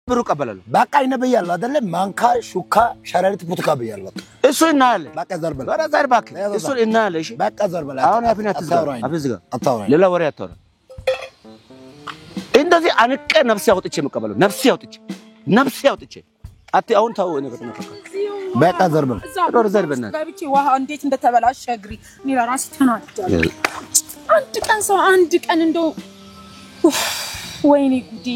ብሩ ቀበላሉ በቃ ይነበያል አይደለ ማንካ ሹካ ሸረሪት ቡትካ በያል በቃ እሱ እናለ በቃ ዘርበል ወራ ዘርባክ እሱ እናለ እሺ በቃ ዘርበል አሁን አፍናት አፍዝጋ አታውራኝ ሌላ ወሬ አታውራ እንደዚህ አንቀ ነፍስ ያውጥቼ መቀበሉ ነፍስ ያውጥቼ አት አሁን ታው እኔ ከተነፈከ በቃ ዘርበል ዶር ዘርበና ጋብቼ ዋሃ እንዴት እንደተበላሽ እግሪ እኔ ለራሴ ተናድጃለሁ አንድ ቀን እንደው ወይኔ ጉዲ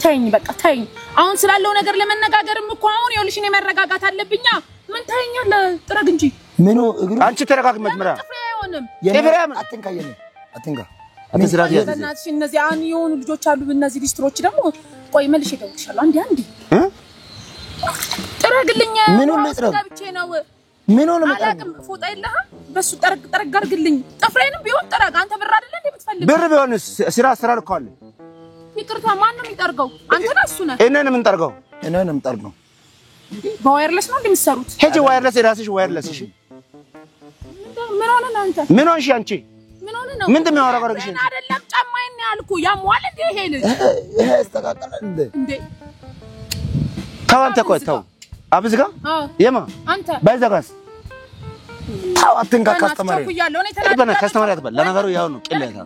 ተይኝ በቃ ተይኝ አሁን ስላለው ነገር ለመነጋገርም እኮ አሁን ይኸውልሽ እኔ መረጋጋት አለብኛ ምን ታይኛለ ጥረግ እንጂ ምኑ እግሩ አንቺ ተረጋግ መጀመሪያ አይሆንም የፍሬም አትንካየኝ አትንካ አትስራት ያዝ በእናትሽ እነዚህ አሁን የሆኑ ልጆች አሉ እነዚህ ሊስትሮች ደግሞ ቆይ መልሽ ይደውልሻል አንዴ ጥረግልኝ ምኑ ልጥረግ ጋብቼ ነው ምኑ ነው አላቅም ፎጣ የለህ በሱ ጠረግ አድርግልኝ ጥፍሬንም ቢሆን ጥረግ አንተ ብር አይደለ እንዴ የምትፈልግ ብር ቢሆንስ ስራ ልኳል ይቅርታ ማን ነው የሚጠርገው አንተ ነህ እሱ ነህ እኔን ምን ጠርገው በዋየርለስ ነው እንደምትሰሩት ሄጂ ዋየርለስ ራስሽ ዋየርለስ እሺ ምን ሆነ ነው አንተ ምን ሆንሽ አንቺ ምን ሆነ ነው ምንድነው ያወራገርሽ አይደለም ጫማዬን ያልኩ ያሟል እንዴ ይሄ ልጅ ይሄ አስተካከለ እንዴ ታዋንተ ቆይተው አብዝጋ የማ አንተ ባይዘጋስ ታው አትንካ ካስተማሪ በና ካስተማሪ አትበል ለነገሩ ያው ነው ቅለታ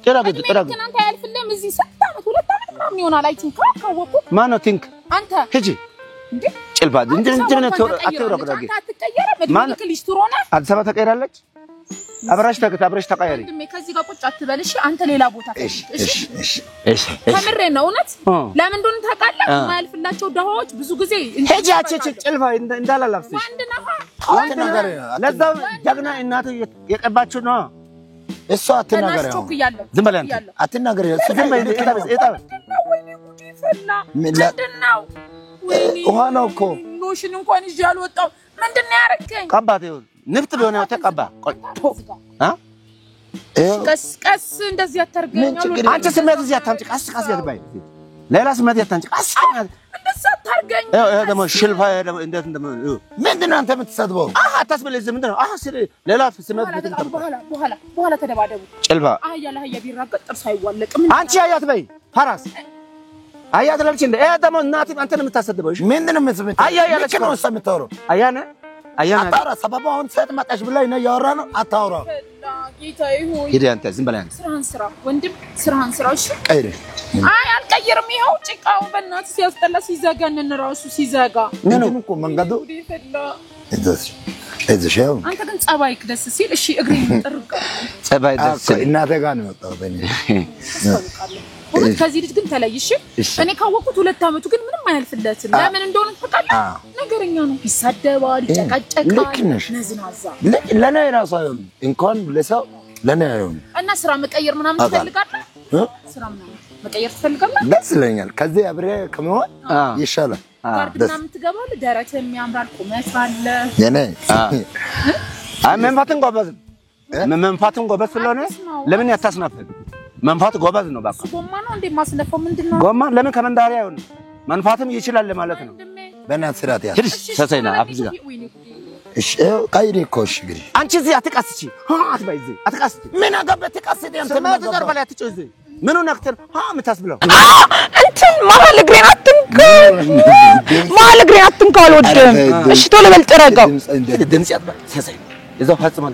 ጥራግ አንተ ያልፍልም እዚህ 7 አመት 2 አመት ምናምን ይሆናል አይ ቲንክ ካወቁ ማን ነው ቲንክ አንተ ሂጂ እንዴ ጭልባ እንጀነ አትወራገራጊ አትቀየረ በድምክ ሊስትሮና አዲስ አበባ ተቀይራለች አብራሽ ተቀያሪ ከዚህ ጋር ቁጭ አትበል እሺ አንተ ሌላ ቦታ እሺ ከምሬ ነው እውነት ለምን እንደሆነ ታውቃለህ ማያልፍላቸው ደሃዎች ብዙ ጊዜ ሄጂ አቸች ጭልባ እንዳላላፍሽ አንድ ነገር ለዛ ጀግና እናቱ የቀባችሁ ነው እሷ አትናገር ዝም በል አንተ አትናገር እሱ ዝም በል እጣ ምንድነው ውሃ ነው እኮ ሎሽን እንኳን ይዤ አልወጣው ምንድነው ያረከኝ ቀባት ይሁን ንፍጥ ቢሆን ያው ተቀባ ቀስ እንደዚህ አታርገኛል አንቺ ስሜት እዚህ አታምጪ ቀስ ያትባይ ሌላ ስሜት ያታምጪ ቀስ እንደዛ አታርገኝ ደግሞ ሽልፋ እንዴት ምንድነው አንተ የምትሰድበው አታስበል እዚህ ምንድነው ሌላ ስሜት በኋላ ተደባደቡ ጭልፋ አያላ ሀያ ቢራገጥ ጥርስ አይዋለቅ አንቺ አያት በይ ፋራስ አያት ለብቻ እንደ ደግሞ እናት አንተን የምታሰድበው ምንድነው የምትሰድበው አያያለች ነው የምታወራው አያነ አታውራ ሰበቡ አሁን ሴት መጣሽ ብላ ነው ያወራ ነው አታውራ ጌታዬ ሆይ ሂድ አንተ ዝም በል አንተ ስራህን ስራ ወንድም ስራህን ስራ እሺ ቀይሬ አይ አልቀይርም ይኸው ጭቃው በእናትህ ሲያስጠላ ሲዘጋንን ራሱ ሲዘጋ ምንም እኮ መንገዱ እዚህ አንተ ግን ጸባይክ ደስ ሲል እሺ እግሬን ጥርቅ ጸባይ ደስ ሲል እናቴ ጋር ነው የመጣው በእኔ ከዚህ ልጅ ግን ተለይሽ እኔ ካወቁት 2 አመቱ ግን ምንም አያልፍለትም ለምን እንደሆነ ተቃለ ነገርኛ ነው ይሳደባል ይጨቃጨቃል ነዝናዛ ለኔ ራሱ እንኳን ለሰው ለኔ አይሆን እና ስራ መቀየር ምናምን ትፈልጋለህ ስራ መቀየር ትፈልጋለህ ደስ ይለኛል ከዚህ አብሬ ከመሆን ይሻላል ጋርድና ምትገባል ደረትም ያምራል ቁመት አለ የኔ መንፋትን ጎበዝ ስለሆነ ለምን ያታስናፈል መንፋት ጎበዝ ነው ባካ ጎማ ነው እንዴ ማስነፈው ምንድነው ጎማ ለምን ከመንዳሪ አይሆን መንፋትም ይችላል ማለት ነው በእናት ስራት ያ ሰሰይና አፍዝጋ እሺ ቀይሪ ኮሽ ግሪ አንቺ እዚህ አትቃስቺ አትባይዚ አትቃስቺ ምን አገበት ተቃስቲ አንተ ምን ተደርባለ አትጮዚ ምኑ ነክተን ምታስብለው እንትን ማል እግሬን አትንካ አልወድም እሺ ቶሎ በል ጥረገው ድምጽ ያጥባ ሰሰይ እዛው ፈጽማ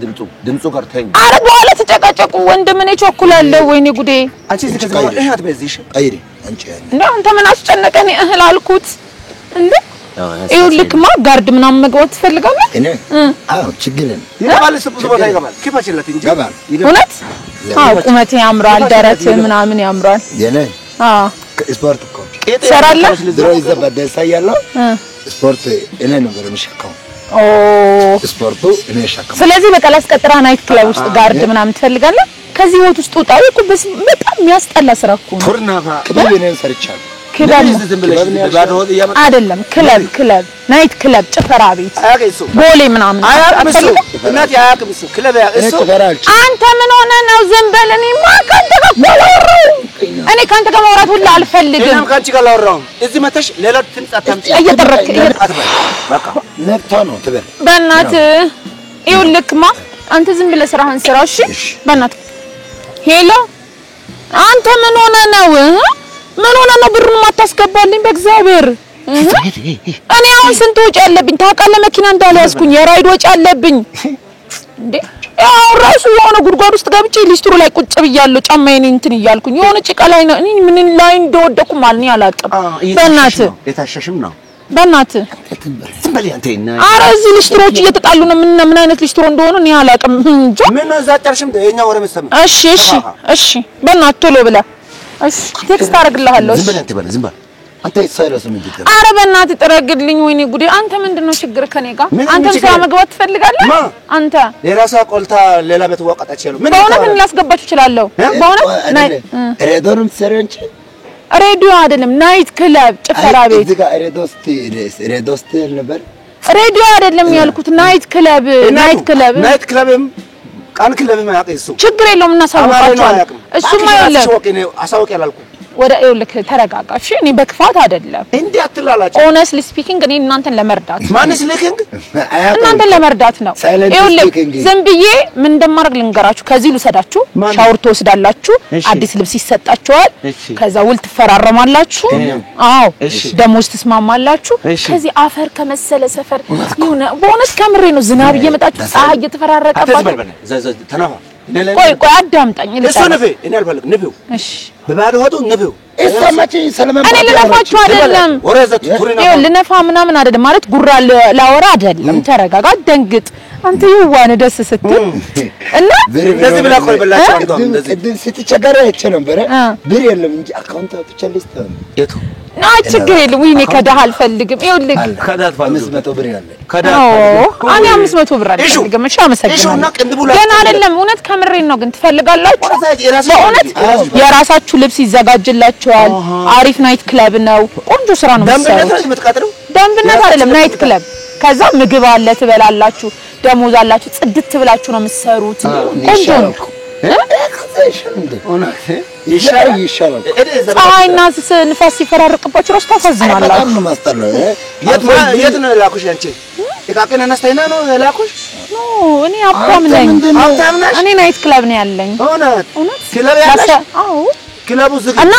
ድምጹ ጋር ተኝ አረ በኋላ ተጨቃጨቁ ወንድም እኔ ቸኩላለሁ ወይኔ ጉዴ አንቺ እዚህ ከዛ እህት በዚሽ ቀይሪ አንቺ እንዴ አንተ ምን አስጨነቀኝ እህል አልኩት እንዴ ይኸውልህማ ጋርድ ምናምን መግባት ትፈልጋለህ እኔ አዎ ችግር ነው ይገባል ስብስብ ቦታ ይገባል ከፈችለት እንጂ ይገባል እውነት አዎ ቁመቴ ያምራል ደረት ምናምን ያምራል የኔ አዎ ስፖርት እኮ ሰራለህ ድሮ ይዘበደ ሳይያለው ስፖርት እኔ ነበር የምሸከው ስፖርቱ እኔ ሸከም ስለዚህ በቃ ላስቀጥራ ናይት ክለብ ውስጥ ጋርድ ምናምን ትፈልጋለህ ከዚህ ህይወት ውስጥ ወጣ እኮ በጣም የሚያስጠላ ስራ እኮ ነው ቱርናፋ ክለብ እኔን ሰርቻለሁ ክለብ አይደለም ክለብ ናይት ክለብ ጭፈራ ቤት ቦሌ ምናምን አያቅምሱ እናት ያቅምሱ ክለብ ያቅምሱ አንተ ምን ሆነ ነው ዝም በል እኔማ ካንተ ጋር ማውራው እኔ ካንተ ጋር ማውራት ሁሉ አልፈልግም እኔም ካንቺ ጋር ላውራው እዚህ መተሽ ሌላ ትንጣታምጪ እየተረክ በቃ ነክቶ ነው ትበል በእናትህ ይኸውልህማ አንተ ዝም ብለህ ስራህን ስራ እሺ በእናትህ ሄሎ አንተ ምን ሆነ ነው ምን ሆነ ነው ብሩን ማታስገባልኝ በእግዚአብሔር እኔ አሁን ስንት ወጪ አለብኝ ታውቃለህ መኪና እንዳልያዝኩኝ የራይድ ወጪ አለብኝ እንዴ ያው ራሱ የሆነ ጉድጓድ ውስጥ ገብቼ ሊስትሮ ላይ ቁጭ ብያለሁ ጫማዬን እንትን ይያልኩኝ የሆነ ጭቃ ላይ ነው እኔ ምን ላይ እንደወደኩ ማልኝ አላውቅም በእናትህ የታሸሽም ነው በእናትህ ትንበል ያንተና አረ እዚህ ሊስትሮች እየተጣሉ ነው ምን አይነት ሊስትሮ እንደሆነ እኔ አላውቅም እንጂ ምን ነው እዛ ጨርሽም የኛ ወሬ መሰማ እሺ በእናትህ ቶሎ ብላ እሺ ቴክስት አደርግልሃለሁ ዝም በል አንተ ይሰራስ ምን ይደረግ አረ በእናትህ ጥረግልኝ ወይኔ ጉዴ አንተ ምንድነው ችግር ከኔ ጋር አንተም ስራ መግባት ትፈልጋለህ አንተ የራሷ ቆልታ ሌላ ቤት ወቀጣች ያለው ምን በእውነት ምን ላስገባችሁ እችላለሁ በእውነት ሬዶንም ሰረንቺ ሬዲዮ አይደለም ናይት ክለብ ጭፈራ ቤት እዚህ ጋር ሬዶስቲ ነበር ሬዲዮ አይደለም ያልኩት ናይት ክለብ ናይት ክለብም ቃን ክለብም ያቀይሱ ችግር የለውም እናሳውቃቸዋለን እሱማ ይኸውልህ አሳውቅ ያላልኩ ወደ ይኸውልህ ተረጋጋ እሺ እኔ በክፋት አይደለም እንዴ አትላላጭ honestly speaking እኔ እናንተን ለመርዳት ማንስ ልክንግ እናንተን ለመርዳት ነው ይኸውልህ ዝም ብዬ ምን እንደማደርግ ልንገራችሁ ከዚህ ልሰዳችሁ ሻወር ትወስዳላችሁ አዲስ ልብስ ይሰጣችኋል ከዛ ውል ትፈራረማላችሁ አዎ ደሞዝ ትስማማላችሁ ከዚህ አፈር ከመሰለ ሰፈር ይሁን በእውነት ከምሬ ነው ዝናብ እየመጣችሁ ፀሐይ እየተፈራረቀባችሁ ተናፋ ቆይ አዳምጣኝ እሱ ነፍ እኔ አልፈልግም ነፍው እሺ በባዶ ሆዱ ነፍው እሰማች ሰለማን እኔ ልነፋችሁ አይደለም ወረዘት ቱሪና ልነፋ ምናምን አይደለም ማለት ጉራ ላወራ አይደለም ተረጋጋ ደንግጥ አንተ ይዋነ ደስ ስትል እና እንደዚህ ብላ ቆይ በላችሁ አንተ እንደዚህ ስትቸገረ እቺ ነበር ብር የለም እንጂ አካውንት አውጥቻለሁ የቱ ችግር የለም ወይኔ ከዳህ አልፈልግም ይኸውልህ ከዳት 500 ብር ያለ ከዳት እኔ 500 ብር አልፈልግም እሺ አመሰግናለሁ ገና አይደለም እውነት ከምሬን ነው ግን ትፈልጋላችሁ በእውነት የራሳችሁ ልብስ ይዘጋጅላችኋል አሪፍ ናይት ክለብ ነው ቆንጆ ስራ ነው የምትሰሩት ደንብነት አይደለም ናይት ክለብ ከዛ ምግብ አለ ትበላላችሁ ደሞዝ አላችሁ ጽድት ብላችሁ ነው የምትሰሩት ቆንጆ ነው ይሻላል አይና ንፋስ ሲፈራረቅባችሁ ራስ ታሳዝናላችሁ የት ነው ላኩሽ አንቺ የካከነ ነስተይና ነው ላኩሽ እኔ አባም ነኝ እኔ ናይት ክለብ ነው ያለኝ እውነት ክለብ ያለሽ አዎ ክለቡ ዝግ እና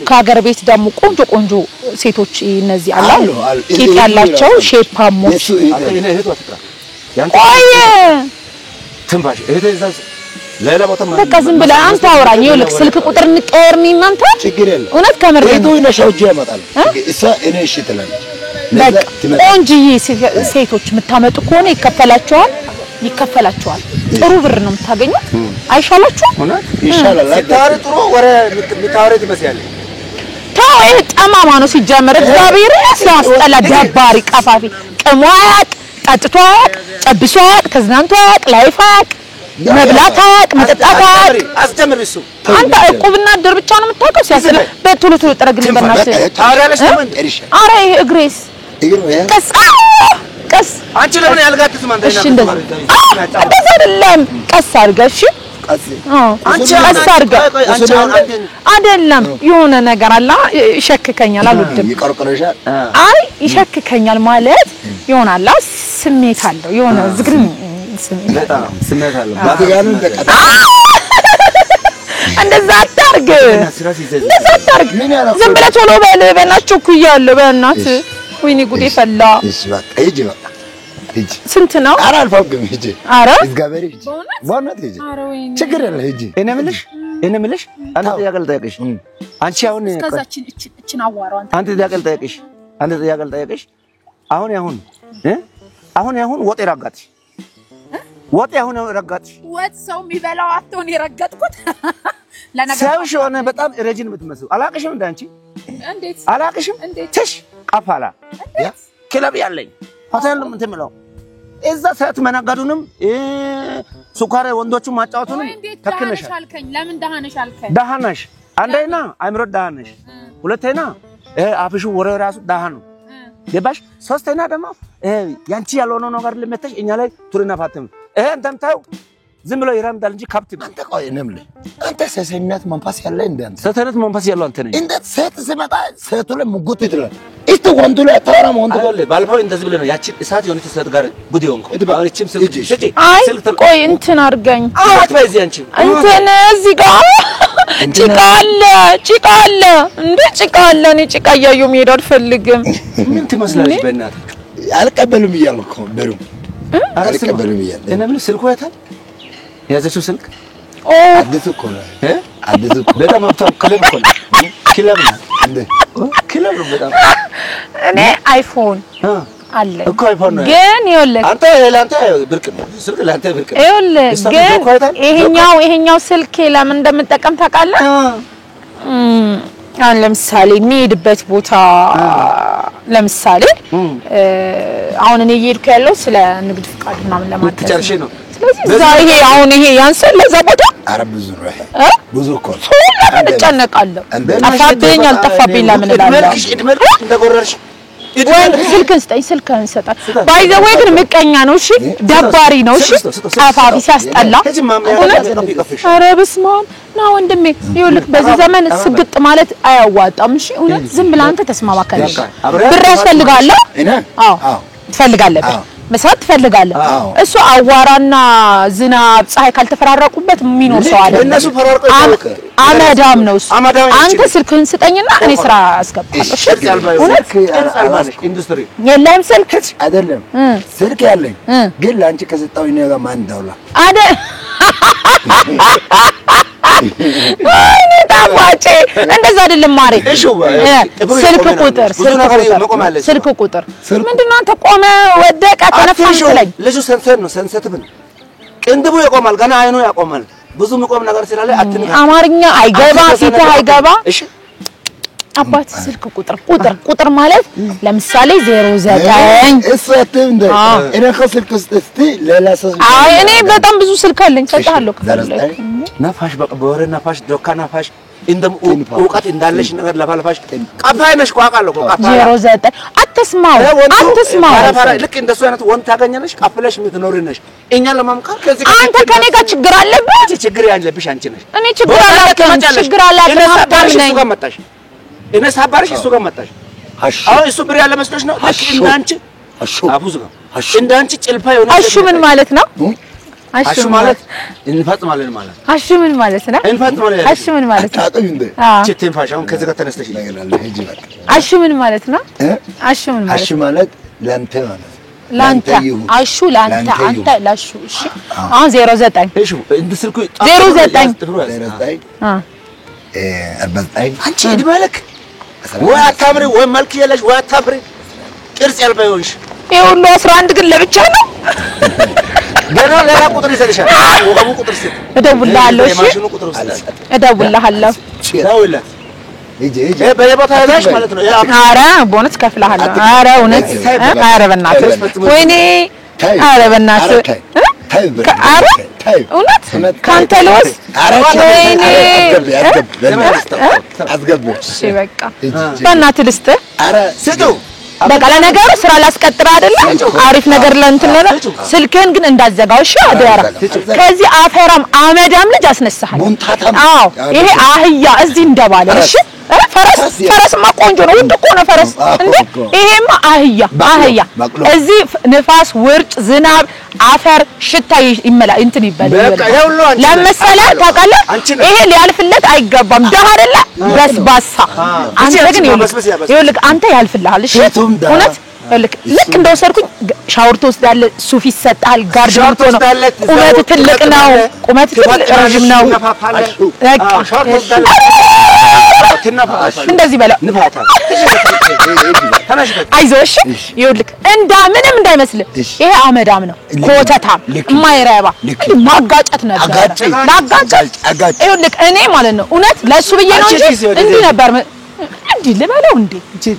ከሀገር ቤት ደግሞ ቆንጆ ሴቶች እነዚህ አላሉ ቂጥ ያላቸው ሼፓሞች ቆይ ትንባሽ እህቴ ሌላ ቦታ በቃ ዝም ብለህ አንተ አውራኝ ይኸውልህ ስልክ ቁጥር እንቀየርኒ እናንተ ችግር የለም እውነት ከምር ሄዶ ይነሻውጂ ያመጣል እሷ እኔ እሺ ትላለች በቃ ቆንጆዬ ሴቶች የምታመጡ ከሆነ ይከፈላችኋል ጥሩ ብር ነው የምታገኙት አይሻላችሁ እውነት ይሻላል ታሪ ጥሩ ወረ ምታወሪ ትመስያለሽ ታው ይሄ ጠማማ ነው ሲጀመር እግዚአብሔር ያስጠላ ደባሪ ቀፋፊ ቅሟቅ ጠጥቷቅ ጨብሷቅ ተዝናንቷቅ ላይፋቅ መብላታቅ መጠጣታቅ አስጀምርሱ አንተ እቁብና ድር ብቻ ነው የምታውቀው ሲያስለ በቶሎ ጥረግልኝ በእናትህ ታውሪያለሽ አረ ይሄ እግሬስ ቀስ አንቺ ለምን ያልጋጥስ ማንተ እሺ እንደዛ አይደለም ቀስ አድርገሽ አንቺ ቀስ አድርገሽ አይደለም የሆነ ነገር አላ ይሸክከኛል አልወድም ይቆርቆረሻል አይ ይሸክከኛል ማለት ይሆናል ስሜት አለው የሆነ ዝግርን ስሜት አለው ባትጋኑ ተቀጣ እንደዛ አታርግ ዝም ብለህ ቶሎ በል በእናትህ ኩያለሁ በእናትህ ወይኔ ጉዴ ፈላ እሺ በቃ ሂጂ በቃ ሂጂ ስንት ነው ኧረ አልፈውግም ሂጂ ኧረ እግዚአብሔር ሂጂ በእውነት ሂጂ ችግር የለም ሂጂ እኔ የምልሽ አንተ ጥያቄ ልጠይቅሽ አንቺ አሁን እስከዛችን እችን አዋራው አንተ ጥያቄ ልጠይቅሽ አሁን ወጥ ረጋጥሽ ወጥ ረጋጥሽ ወጥ ሰው የሚበላው አጥቶን የረገጥኩት ሰውሽ ሆነ በጣም ረጅን የምትመስለው አላቅሽም እንዳንቺ እንዴት አላቅሽም ትሽ ቀፋላ ክለብ ያለኝ ሆቴል ምን ትምለው እዛ ሰዓት መናጋዱንም ሱካሬ ወንዶቹ ማጫወቱንም ተከነሻል ለምን ደሃነሽ አልከኝ ደሃነሽ አንደኛ አይምሮ ደሃነሽ ሁለተኛ አፍሹ ወሬ ራሱ ደሃ ነው ገባሽ ሶስተኛ ደግሞ ያንቺ ያልሆነው ነገር ለመተሽ እኛ ላይ ቱሪና ፋተም አንተም ታው ዝም ብሎ ይራምዳል እንጂ ካፕት አንተ ቆይ ነምለ አንተ ሰሰነት መንፈስ ያለ እንዴት ሰተነት መንፈስ ያለው አንተ ነኝ እንዴት ሴት ሲመጣ ሴቱ ላይ ሙጉት ይጥላል እስቲ ወንዱ ላይ ታራም ወንዱ ላይ ባልፈው እንደዚህ ብለ ነው ያቺ እሳት የሆነች ሴት ጋር ጉድ ይሆንኩ አሁንቺም ስልክ አይ ቆይ እንትን አርገኝ አት ባይዚ አንቺ እንትን እዚህ ጋር ጭቃ አለ እንዴ ጭቃ አለ እኔ ጭቃ እያየሁ መሄድ አልፈልግም ምን ትመስላለች በእናትህ አልቀበልም እያልኩ በሩ አልቀበልም እያልኩ እኔ ምን ስልኩ ያታል ያዘችው ስልክ አዲስ እኮ ነው አዲስ እኮ በጣም አፍታው ክለብ እኮ ነው ክለብ ነው እንዴ ክለብ ነው በጣም እኔ አይፎን አለ እኮ አይፎን ነው ግን ይኸውልህ አንተ ለአንተ ብርቅ ነው ስልክ ለአንተ ብርቅ ነው ይኸውልህ ግን ይሄኛው ስልክ ለምን እንደምጠቀም ታውቃለህ አሁን ለምሳሌ የሚሄድበት ቦታ ለምሳሌ አሁን እኔ እየሄድኩ ያለው ስለ ንግድ ፍቃድ ምናምን ለማድረግ ተጨርሼ ነው ስለዚህ ይሄ ያንሰል ለዛ ቦታ ብዙ ነው ብዙ እኮ ለምን እጨነቃለሁ ጠፋብኝ አልጠፋብኝ ለምን እላለሁ እድመልሽ እንደጎረርሽ ስልክን ሰጣ ባይ ዘ ወይ ግን ምቀኛ ነው እሺ ደባሪ ነው እሺ አፋቢ ሲያስጠላ ኧረ በስመ አብ ና ወንድሜ ይኸውልህ በዚህ ዘመን ስግጥ ማለት አያዋጣም እሺ እውነት ዝም ብለህ አንተ ተስማማ ከለሽ ብር ያስፈልጋል አዎ ትፈልጋለህ መስራት ትፈልጋለህ እሱ አዋራና ዝናብ ፀሐይ ካልተፈራረቁበት የሚኖር ሰው አይደለም እነሱ ፈራርቀው አመዳም ነው እሱ አንተ ስልክህን ስጠኝና እኔ ስራ አስገባለሁ እሺ ኢንዱስትሪ የለም ስልክ አይደለም ስልክ ያለኝ ግን ላንቺ ከሰጣው እኔ ጋር ማን ዳውላ አይኔ ታዋጪ እንደዛ አይደለም ማሬ ስልክ ቁጥር ምንድነው አንተ ቆመ ወደቀ ተነፋሽ ላይ ልጁ ሰንሰት ነው ሰንሰት ብን ቅንድቡ ይቆማል ገና አይኑ ያቆማል ብዙ ምቆም ነገር ስላለ አትንካ አማርኛ አይገባ ፊትህ አይገባ እሺ አባት ስልክ ቁጥር ማለት ለምሳሌ 09 እሰተም እንደ እኔ ከስልክ እስቲ ሌላ ሰው አይ እኔ በጣም ብዙ ስልክ አለኝ ሰጣለሁ ነፋሽ በወሬ ነፋሽ ዶካ ነፋሽ እንደም ወቃት እንዳለሽ ነገር ለፋልፋሽ ቀፋይነሽ ቋቃለሁ ቀፋይ 09 አትስማው ልክ እንደሱ አይነት ወንድ ታገኛለሽ ቀፍለሽ የምትኖሪ ነሽ እኛ ለማምካር ከዚህ አንተ ከኔ ጋር ችግር አለበት ችግር ያለብሽ አንቺ ነሽ እኔ ችግር አለበት እኔ ሳባርሽ እሱ ጋር መጣሽ አሁን እሱ ብር ያለ መስሎሽ ነው እንዳንቺ አፉዝ ጋር እንዳንቺ ጭልፋ የሆነ አሹ ምን ማለት ነው አሹ ማለት እንፈጽማለን ማለት አሹ ምን ማለት ነው እንፈጽማለን አሹ ምን ማለት ነው ታጠኝ እንደ ቺቴን ፋሻውን ከዚህ ጋር ተነስተሽ ሂጂ በቃ አሹ ምን ማለት ነው አሹ ምን ማለት አሹ ማለት ላንተ ማለት ላንተ አሹ ላንተ አንተ ላሹ እሺ አሁን 09 እሺ እንደ ስልኩ 09 አንቺ እድሜልክ ወይ አታምሪ ወይ መልክ የለሽ ወይ አታፍሪ ቅርጽ ያልባይሆንሽ ይሁሉ 11 ግን ለብቻ ነው ገና ሌላ ቁጥር ይሰጥሻል ወገቡ ቁጥር ሲት እደውልልሃለሁ እሺ የማሽኑ ቁጥር ይሰጥሻል እደውልልሃለሁ ደውልለት ሂጂ በየቦታ ያዛሽ ማለት ነው ኧረ ቦነስ ከፍልሃለሁ ኧረ እውነት ኧረ በእናትህ ወይኔ ኧረ በእናትህ ኧረ እውነት ካንተ ልወስ ወይኔ አስገብ እሺ በቃ በእናትህ ልስጥህ ኧረ ስጡ በቃ ለነገሩ ስራ ላስቀጥር አይደለ አሪፍ ነገር ለእንትን ለለ ስልክህን ግን እንዳዘጋው እሺ አደራ ከዚህ አፈራም አመዳም ልጅ አስነሳሃል አዎ ይሄ አህያ እዚህ እንደባለ እሺ ፈረስማ ቆንጆ ነው ውድ እኮ ነው ፈረስ እንዴ ይሄማ አህያ እዚህ ንፋስ ውርጭ ዝናብ አፈር ሽታ ይመላ እንትን ይበላል ለምሳሌ ታውቃለህ ይሄ ሊያልፍለት አይገባም ደሃ አይደለ በስባሳ አንተ ግን ይኸውልህ አንተ ያልፍልሃል እሺ እውነት ልክ እንደወሰድኩኝ ሻወር ትወስዳለህ ሱፍ ይሰጣል ጋርድ ነው ቁመት ትልቅ ነው ቁመት ትልቅ ረጅም ነው እንደዚህ በለው አይዞሽ ይኸውልህ ምንም እንዳይመስልህ ይሄ አመዳም ነው ኮተታም የማይረባ ማጋጨት ነበር ይኸውልህ እኔ ማለት ነው እውነት ለሱ ብዬ ነው እንጂ እንዲህ ነበር እንዲህ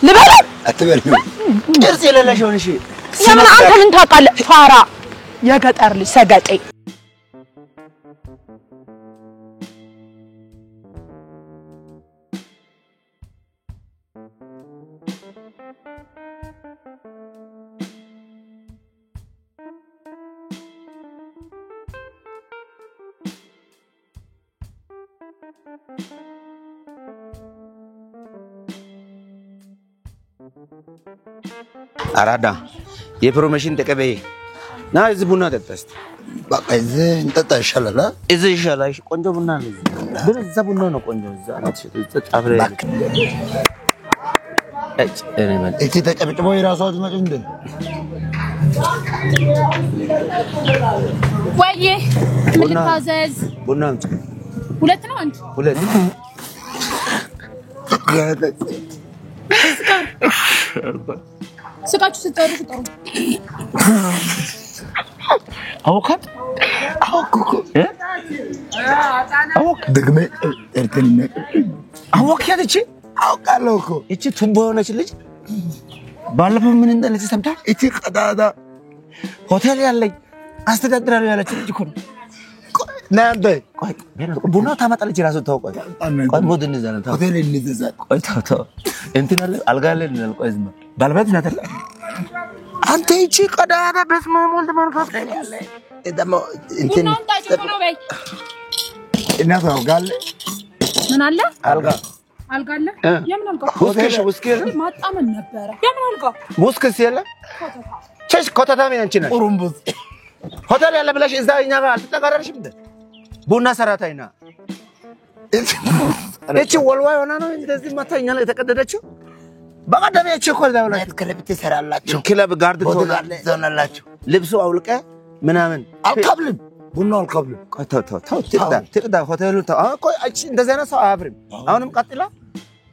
ልበለው አትበልም ቅርጽ የሌለሽ ሆነሽ የምን አንተ ምን ታውቃለህ ፋራ የገጠር ልጅ ሰገጤ አራዳ የፕሮሞሽን ተቀበይ ና እዚህ ቡና ጠጣ እስቲ በቃ እዚህ እንጠጣ ይሻላል እዚህ ይሻላል ቆንጆ ቡና ነው በዛ ቡና ነው ቆንጆ እዛ አፍሬ እኔ ማለት እቺ ተጨብጭቦ የራሱ አዝመጭ እንደ ወይዬ ምን ልታዘዝ? ቡና አምጪ። ሁለት ነው አንድ ሁለት ስቃችሁ ስትጨርሱ ጥሩ አውቃት አውቁኩ አውቅ ደግሜ እርተልኝ አውቅ ያለች አውቃለሁ እኮ እቺ ቱቦ ሆነች ልጅ ባለፈው ምን እንደለች ሰምታ እቺ ቀዳዳ ሆቴል ያለኝ አስተዳድራለሁ ያለች ልጅ እኮ ናንተ ቆይ ቡና ታመጣለች ራሱ ታውቀው ቆይ ሞድ እንዘና ታው ሆቴል እንዘዛ ቆይ ታው እንትን አለ አልጋ አለ እንል ቆይ ዝም ባለበት ናት አንተ እቺ ቀዳዳ በስመ አብ ወልድ መንፈስ ቅዱስ እደሞ እንትን ቡናውን ጣጭ ነው በይ እናት አውጋለ ምን አለ አልጋ አልጋ አለ የምን አልጋ ውስኪ ማጣመን ነበረ የምን አልጋ ውስኪ የለ ቸሽ ኮታታም ያንቺ ነሽ ኡሩምቡስ ሆቴል ያለ ብለሽ እዛ እኛ ጋር አልተጠቀረርሽም እንደ ቡና ሰራታይና እቺ ወልዋይ ሆና ነው እንደዚህ ማታኛ ላይ ተቀደደችው በቀደም እቺ እኮ ነው ላይ ክለብ ትሰራላችሁ ክለብ ጋርድ ትሆናላችሁ ልብሱ አውልቀ ምናምን አልቀብልም ቡናው አልቀብልም ተው ትቅዳ ሆቴሉ ተው ቆይ እቺ እንደዚህ አይነት ሰው አያፍርም አሁንም ቀጥላ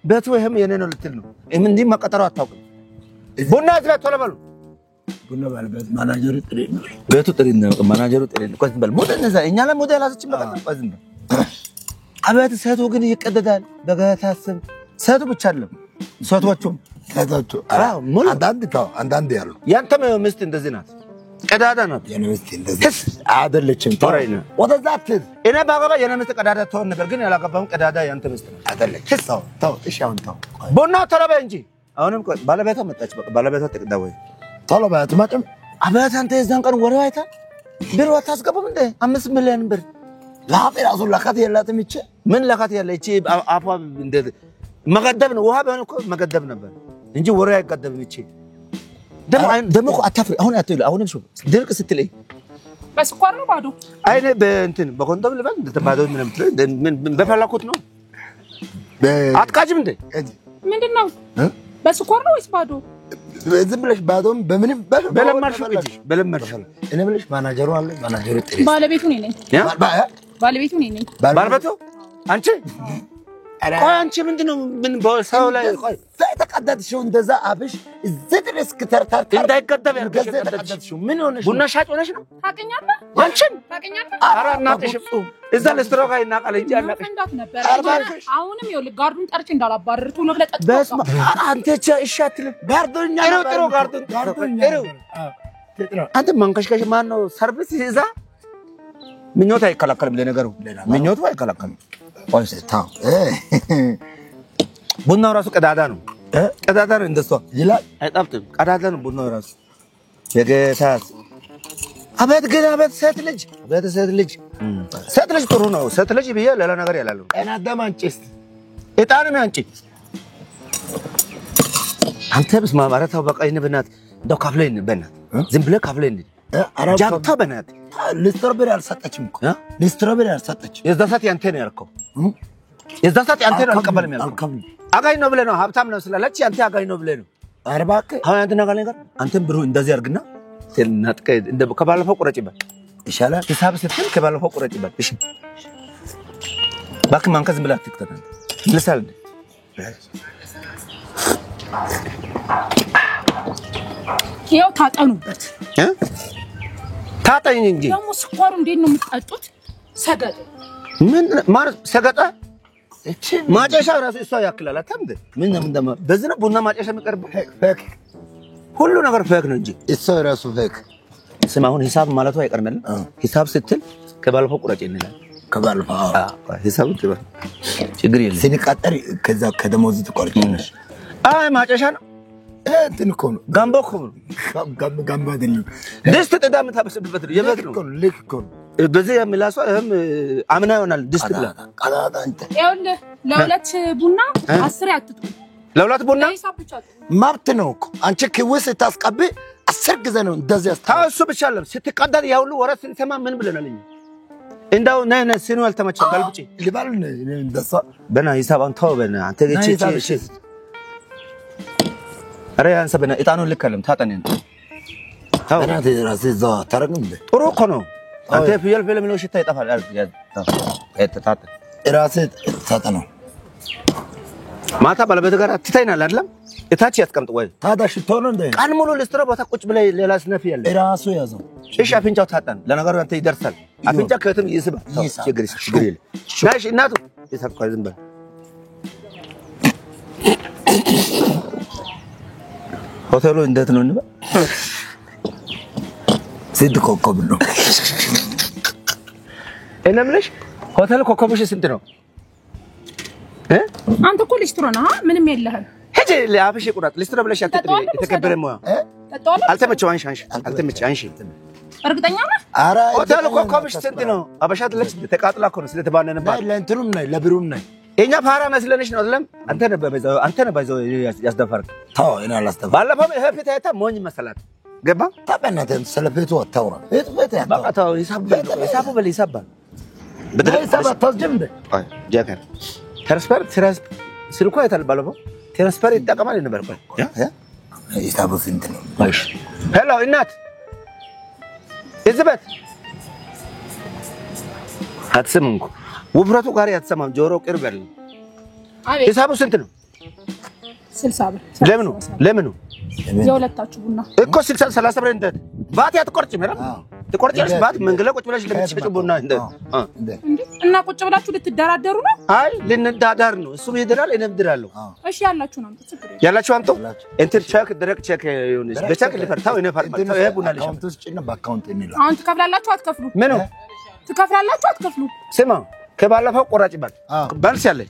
ቤቱ ይሄም የኔ ነው ልትል ነው እንዴ መቀጠሩ አታውቅም ቡና እዚህ ቶሎ በሉ ቡና ባልበት ማናጀሩ ጥሪ ነው ቤቱ ጥሪ ነው ማናጀሩ ጥሪ ነው ቆይ ዝም በል ሞዴል እዛ እኛ ላይ ሞዴል አስጭ በቀጥታ ቆይ ዝም በል አቤት ሴቱ ግን ይቀደዳል በገታስም ሴቱ ብቻ አይደለም ሴቶቹም አንዳንድ ያሉ ያንተም ሚስት እንደዚህ ናት ቀዳዳ ናት የኔ ሚስት እንደዚህ አይደለችም ተወራይና ወደዛ አትል እኔ ባገባ የኔ ሚስት ቀዳዳ ትሆን ነበር ግን ያላገባው ቀዳዳ ያንተ ሚስት ነው አይደለችም ተው እሺ አሁን ተው ቡና ተረበ እንጂ አሁንም ቆይ ባለቤቷ መጣች በቃ ባለቤቷ ተቀዳ ወይ ቶሎ ባትመጭም አቤት አንተ የዛን ቀን ወሬ አይታ ብር አታስገባም እንደ 5 ሚሊዮን ብር ላፍ ራሱ ለካት የላትም እቺ ምን ለካት ያለ እቺ አፏ እንደ መገደብ ነው ውሃ ቢሆን እኮ መገደብ ነበር እንጂ ወሬ አይቀደብም እቺ ደሞ እኮ አታፍሪ አሁን አትል አሁንም ሹ ድርቅ ስትለይ በስኳር ነው ባዶ አይኔ በእንትን በኮንዶም ልበል እንደተባዶ ምን በፈላኩት ነው አትቃጅም እንደ ምንድነው በስኳር ነው ወይስ ባዶ ዝም ብለሽ ባዶም በምንም በለማርሽ በለማርሽ እኔ ብለሽ ማናጀሩ አለ ማናጀሩ ጥሪ ባለቤቱ ነኝ ባለቤቱ ነኝ ባለቤቱ አንቺ ቆይ አንቺ ምንድነው ምን በሰው ላይ ቆይ ተቀደድሽው እንደዛ አብሽ እዚህ ድረስ ከተርታር እንዳይቀደብ ያልከደድሽው ምን ሆነሽ ቡና ሻጭ ሆነሽ ነው ታቀኛለህ አንቺን ታቀኛለህ ኧረ እናትሽ እዛ ለስትሮካ ይናቃል እንጂ አላቀሽ አሁንም ይኸውልህ ጋርዱን ጠርቼ እንዳላባረር ቶሎ ብለህ ጠጥቶ በስማ አንተ እሺ አትልም ጋርዶኛ ጥሩ ጋርዶኛ አንተ መንከሽከሽ ማን ነው ሰርቪስ ይዛ ምኞት አይከለከልም ለነገሩ ምኞቱ አይከለከልም ቆይ ታው ቡናው ራሱ ቀዳዳ ነው ቀዳዳ ነው እንደሷ ይላል አይጣፍጥም ቀዳዳ ነው ቡናው ራሱ የገታስ አቤት ግን አቤት ሴት ልጅ ጥሩ ነው ሴት ልጅ ብዬ ሌላ ነገር ያላሉ እናዳም አንቺስ እጣንም አንቺ አንተ በስመ አብ ኧረ ተው በቃ ይነብናት እንደው ካፍለኝ በእናት ዝም ብለህ ካፍለኝ ጃብታ በእናት ሊስትሮቤሪ አልሰጠችም እኮ ሊስትሮቤሪ አልሰጠችም የዛ ሰዓት ያንተ ነው ያልከው የዛ ሰዓት ያንተ ነው አልቀበልም ያልከው አጋኝ ነው ብለህ ነው ሀብታም ነው ስላለች ያንተ አጋኝ ነው ብለህ ነው ኧረ እባክህ አሁን አንተ ነገር አንተም ብሩ እንደዚህ አድርግና ተናጥቀ እንደ ከባለፈው ቁረጭበት ይሻላል ሂሳብ ስትል ከባለፈው ቁረጭበት እሺ ባክ ማንከ ዝም ብለህ አትክተታል ልሳል ይኸው ታጠኑበት ታጠኝ እንጂ ደግሞ ስኳሩ እንዴት ነው የምትጠጡት ሰገጠ ምን ማር ሰገጠ እቺ ማጨሻ ራሱ እሷ ያክላል አታምደ ምን እንደማ በዝነ ቡና ማጨሻ የሚቀርብ ፌክ ሁሉ ነገር ፌክ ነው እንጂ እሷ ራሱ ፌክ ስማ አሁን ሂሳብ ማለቱ አይቀርምል ሂሳብ ስትል ከባለፈው ቁረጭ እንላለን ከባለፈው ሂሳብ ትባ ችግር የለም ሲንቃጠር ከዛ ከደሞዝ ትቆርጭነሽ አይ ማጨሻ ነው እንትን እኮ ነው ጋምቦ እኮ ነው ጋምቦ አይደለም ድስት ጥዳም ታበስብበት ነው የበት ነው ልክ እኮ ነው በዚህ የሚላሷ እህም አምና ይሆናል ድስት ብላ ቀዳዳ አንተ ይኸውልህ ለሁለት ቡና 10 ያትጡ ለሁለት ቡና ሂሳብ ብቻ ማብት ነው እኮ አንቺ ክውስ ታስቀብ 10 ጊዜ ነው እንደዚህ ታውሱ ብቻ አይደለም ስትቀደድ ያውሉ ወራት ስንሰማ ምን ብለናል እንደው ነነ ሲኑ አልተመቸም ገልብጪ ልባል እንደሳ በና ሂሳባን ተው በና አንተ ገቺ እሺ አረ አንተ በና እጣኑን ልከለም ታጠነን ታው እናቴ ራሴ ዛ ታረግም እንደ ጥሩ እኮ ነው አንተ ፍየል ፍየል ምን ሽታ ይጠፋል ታጠ ራሴ ታጠነው ማታ ባለበት ጋር ትታይናል አይደለም እታች ያስቀምጥ ወይ ታዳ ሽቶ ነው እንደ ቃል ሙሉ ለስትሮ ቦታ ቁጭ ብለ ሌላ ስነፍ ያለ ራሱ ያዘው እሺ አፍንጫው ታጣን ለነገሩ አንተ ይደርሳል አፍንጫ ከትም ይስባ ችግር ይል ናሽ እናቱ ይሰብካል ዝም በል ሆቴሉ እንዴት ነው እንበል ስንት ኮከብ ነው እነምልሽ ሆቴል ኮከብሽ ስንት ነው አንተ እኮ ሊስትሮ ነህ ምንም የለህም ሄጄ ለአፍሽ ቁራጥ ሊስትሮ ብለሽ የተከበረ ሙያ አልተመቸው አንሺ አልተመቸው አንሺ እርግጠኛ ነህ አራ ሆቴል ኮከብሽ ስንት ነው አበሻት ለች ተቃጥላ እኮ ነው ስለተባነነባት ለእንትኑም ነው ለብሩም ነው እኛ ፋራ መስለንሽ ነው አይደለም አንተ ነህ ባይዘው ያስደፈርክ ታው እኔ አላስተባ ባለፈው ይሄ ፊት አይታ ሞኝ መሰላት ገባ ታበናተን ስለፈቱ አታውራ ቤት ያታ በቃ ታው ሂሳብ በል በሂሳብ አታስጀም እንደ አይ ጃከር ትራንስፈር ስልኳ አይታል ባለፈው ትራንስፈር ይጠቀማል ነበር ያ ሂሳቡ ስንት ነው እሺ ሄሎ እናት እዝበት አትሰምንኩ ውፍረቱ ጋር ያትሰማም ጆሮ ቅርብ ያለ አቤት ሂሳቡ ስንት ነው 60 ብር ለምኑ የሁለታችሁ ቡና እኮ 60 30 ብር እንደ ባት ያትቆርጭ ማለት ትቆርጫለሽ ባት መንገለ ቁጭ ብለሽ ለምትሸጩ ቡና እንደ እና ቁጭ ብላችሁ ልትደራደሩ ነው አይ ልንዳዳር ነው እሱ ይደራል እነብድራለሁ እሺ ያላችሁ ነው ያላችሁ አምጡ እንትን ቼክ ድረክ ቼክ ይሁንስ በቼክ ልፈርታው እኔ ፈርታው ይሄ ቡና ልሽ አካውንት ውስጥ ጭነ በአካውንት የሚለው አሁን ትከፍላላችሁ አትከፍሉ ምን ትከፍላላችሁ አትከፍሉ ስማ ከባለፈው ቆራጭ ባል ባልስ ያለ